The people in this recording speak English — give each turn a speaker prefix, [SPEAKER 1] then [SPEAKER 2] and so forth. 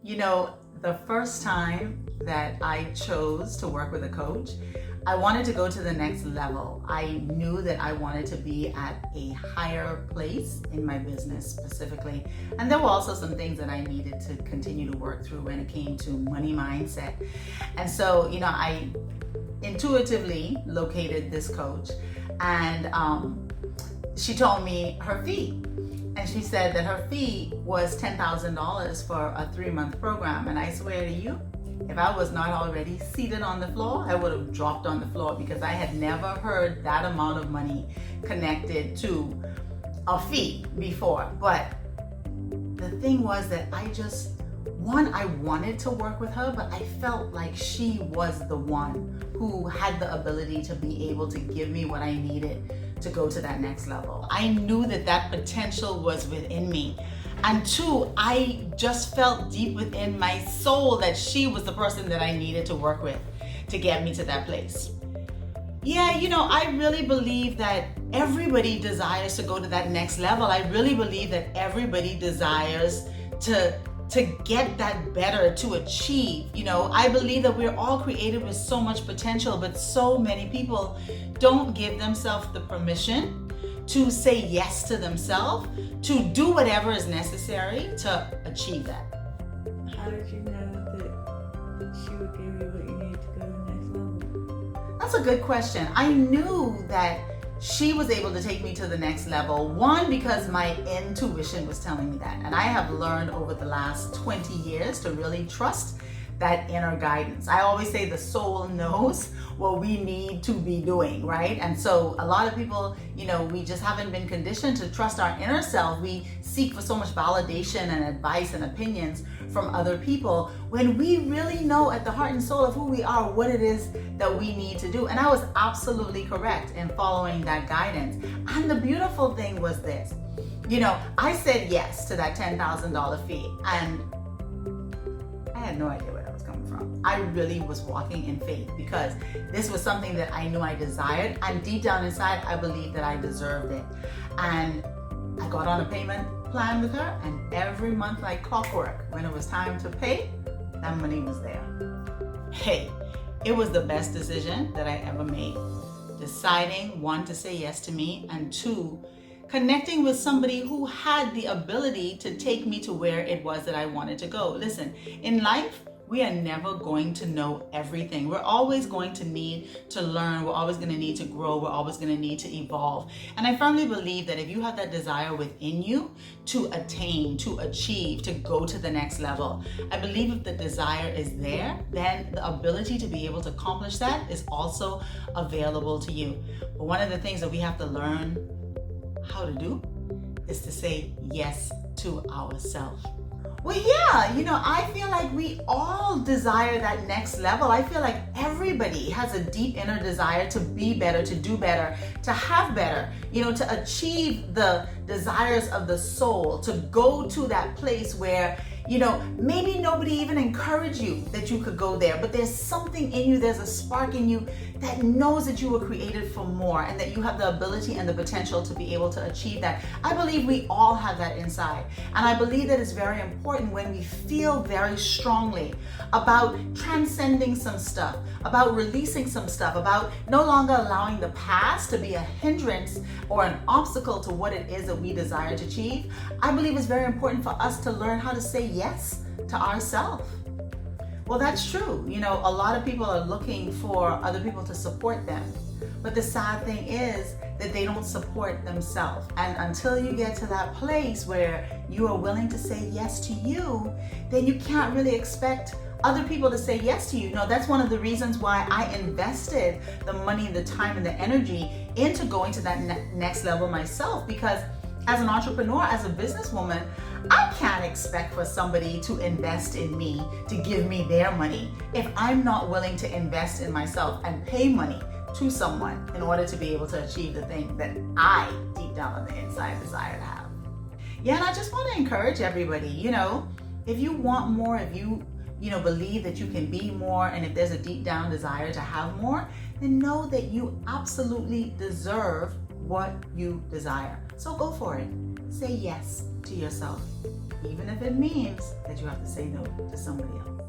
[SPEAKER 1] You know, the first time that I chose to work with a coach, I wanted to go to the next level. I knew that I wanted to be at a higher place in my business specifically. And there were also some things that I needed to continue to work through when it came to money mindset. And so, I intuitively located this coach, and she told me her fee. And she said that her fee was $10,000 for a 3-month program. And I swear to you, if I was not already seated on the floor, I would have dropped on the floor, because I had never heard that amount of money connected to a fee before. But the thing was that I wanted to work with her, but I felt like she was the one who had the ability to be able to give me what I needed to go to that next level. I knew that potential was within me. And two, I just felt deep within my soul that she was the person that I needed to work with to get me to that place. Yeah, I really believe that everybody desires to go to that next level. I really believe that everybody desires to get that better, to achieve. I believe that we're all created with so much potential, but so many people don't give themselves the permission to say yes to themselves, to do whatever is necessary to achieve that.
[SPEAKER 2] How did you know that she would give you what you needed to go to the next level?
[SPEAKER 1] That's a good question. I knew that she was able to take me to the next level. One, because my intuition was telling me that. And I have learned over the last 20 years to really trust that inner guidance. I always say the soul knows what we need to be doing, right? And so a lot of people, we just haven't been conditioned to trust our inner self. We seek for so much validation and advice and opinions from other people, when we really know at the heart and soul of who we are what it is that we need to do. And I was absolutely correct in following that guidance. And the beautiful thing was this, I said yes to that $10,000 fee, and I had no idea where that was coming from. I really was walking in faith, because this was something that I knew I desired, and deep down inside, I believed that I deserved it. And I got on a payment plan with her, and every month like clockwork, when it was time to pay, that money was there. Hey, it was the best decision that I ever made. Deciding, one, to say yes to me, and two, connecting with somebody who had the ability to take me to where it was that I wanted to go. Listen, in life, we are never going to know everything. We're always going to need to learn. We're always going to need to grow. We're always going to need to evolve. And I firmly believe that if you have that desire within you to attain, to achieve, to go to the next level, I believe if the desire is there, then the ability to be able to accomplish that is also available to you. But one of the things that we have to learn how to do is to say yes to ourselves. Well, yeah, I feel like we all desire that next level. I feel like everybody has a deep inner desire to be better, to do better, to have better, to achieve the desires of the soul, to go to that place where, maybe nobody even encouraged you that you could go there, but there's something in you, there's a spark in you that knows that you were created for more, and that you have the ability and the potential to be able to achieve that. I believe we all have that inside. And I believe that it's very important when we feel very strongly about transcending some stuff, about releasing some stuff, about no longer allowing the past to be a hindrance or an obstacle to what it is that we desire to achieve. I believe it's very important for us to learn how to say yes to ourselves. Well, that's true. A lot of people are looking for other people to support them. But the sad thing is that they don't support themselves. And until you get to that place where you are willing to say yes to you, then you can't really expect other people to say yes to you. That's one of the reasons why I invested the money, the time, and the energy into going to that next level myself, because as an entrepreneur, as a businesswoman, I can't expect for somebody to invest in me, to give me their money, if I'm not willing to invest in myself and pay money to someone in order to be able to achieve the thing that I, deep down on the inside, desire to have. Yeah, and I just want to encourage everybody, if you want more, if you believe that you can be more, and if there's a deep down desire to have more, then know that you absolutely deserve what you desire. So go for it. Say yes to yourself. even if it means that you have to say no to somebody else.